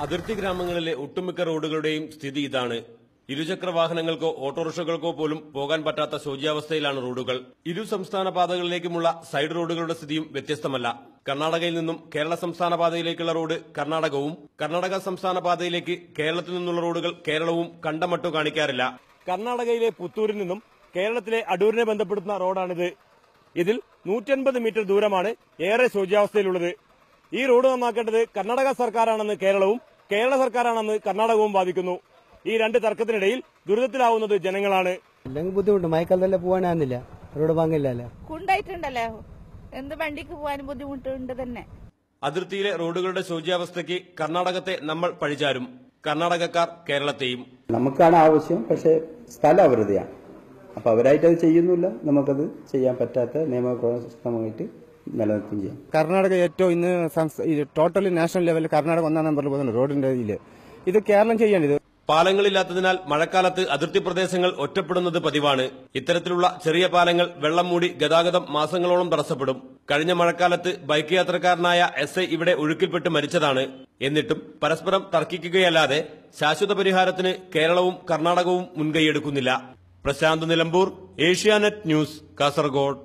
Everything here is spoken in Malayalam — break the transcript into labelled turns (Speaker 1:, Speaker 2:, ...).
Speaker 1: അതിർത്തി ഗ്രാമങ്ങളിലെ ഒട്ടുമിക്ക റോഡുകളുടെയും സ്ഥിതി ഇതാണ്. ഇരുചക്ര വാഹനങ്ങൾക്കോ ഓട്ടോറിക്ഷകൾക്കോ പോലും പോകാൻ പറ്റാത്ത ശോച്യാവസ്ഥയിലാണ് റോഡുകൾ. ഇരു സംസ്ഥാന പാതകളിലേക്കുമുള്ള സൈഡ് റോഡുകളുടെ സ്ഥിതിയും വ്യത്യസ്തമല്ല. കർണാടകയിൽ നിന്നും കേരള സംസ്ഥാന പാതയിലേക്കുള്ള റോഡ് കർണാടകവും, കർണാടക സംസ്ഥാന പാതയിലേക്ക് കേരളത്തിൽ നിന്നുള്ള റോഡുകൾ കേരളവും കണ്ടമട്ടു കാണിക്കാറില്ല. കർണാടകയിലെ പുത്തൂരിൽ നിന്നും കേരളത്തിലെ അടൂരിനെ ബന്ധപ്പെടുത്തുന്ന റോഡാണിത്. ഇതിൽ 150 മീറ്റർ ദൂരമാണ് ഏറെ ശോച്യാവസ്ഥയിലുള്ളത്. ഈ റോഡ് നന്നാക്കേണ്ടത് കർണാടക സർക്കാരാണെന്ന് കേരളവും, കേരള സർക്കാരാണെന്ന് കർണാടകവും വാദിക്കുന്നു. ഈ രണ്ട് തർക്കത്തിനിടയിൽ ദുരിതത്തിലാവുന്നത് ജനങ്ങളാണ്.
Speaker 2: ബുദ്ധിമുട്ട് മഴക്കാലത്തല്ലേ പോകാനാകുന്നില്ല, റോഡ് വാങ്ങില്ലല്ലോ,
Speaker 3: കുണ്ടായിട്ടുണ്ടല്ലോ, എന്ത് വണ്ടിക്ക് പോകാനും ബുദ്ധിമുട്ടുണ്ട് തന്നെ.
Speaker 1: അതിർത്തിയിലെ റോഡുകളുടെ ശോച്യാവസ്ഥയ്ക്ക് കർണാടകത്തെ നമ്മൾ പഴിചാരും, കർണാടകക്കാർ കേരളത്തെയും.
Speaker 4: നമുക്കാണ് ആവശ്യം, പക്ഷെ സ്ഥലം അവരുടെയാണ്. അപ്പൊ അവരായിട്ട് അത് ചെയ്യുന്നില്ല, നമുക്കത് ചെയ്യാൻ പറ്റാത്ത നിയമപ്രശ്നമായിട്ട് നിലനിർത്തുകയും ചെയ്യാം.
Speaker 5: കർണാടക ഏറ്റവും ഇന്ന് ടോട്ടലി നാഷണൽ ലെവലിൽ കർണാടക 1-ാം നമ്പറിൽ പോകുന്ന റോഡിന്റെ ഇതില് ഇത് കേരളം ചെയ്യേണ്ടത്.
Speaker 1: പാലങ്ങളില്ലാത്തതിനാൽ മഴക്കാലത്ത് അതിർത്തി പ്രദേശങ്ങൾ ഒറ്റപ്പെടുന്നത് പതിവാണ്. ഇത്തരത്തിലുള്ള ചെറിയ പാലങ്ങൾ വെള്ളം മൂടി ഗതാഗതം മാസങ്ങളോളം തടസ്സപ്പെടും. കഴിഞ്ഞ മഴക്കാലത്ത് ബൈക്ക് യാത്രക്കാരനായ SI ഇവിടെ ഒഴുക്കിൽപ്പെട്ട് മരിച്ചതാണ്. എന്നിട്ടും പരസ്പരം തർക്കിക്കുകയല്ലാതെ ശാശ്വത പരിഹാരത്തിന് കേരളവും കർണാടകവും മുൻകൈയെടുക്കുന്നില്ല. പ്രശാന്ത് നിലമ്പൂർ, ഏഷ്യാനെറ്റ് ന്യൂസ്, കാസർഗോഡ്.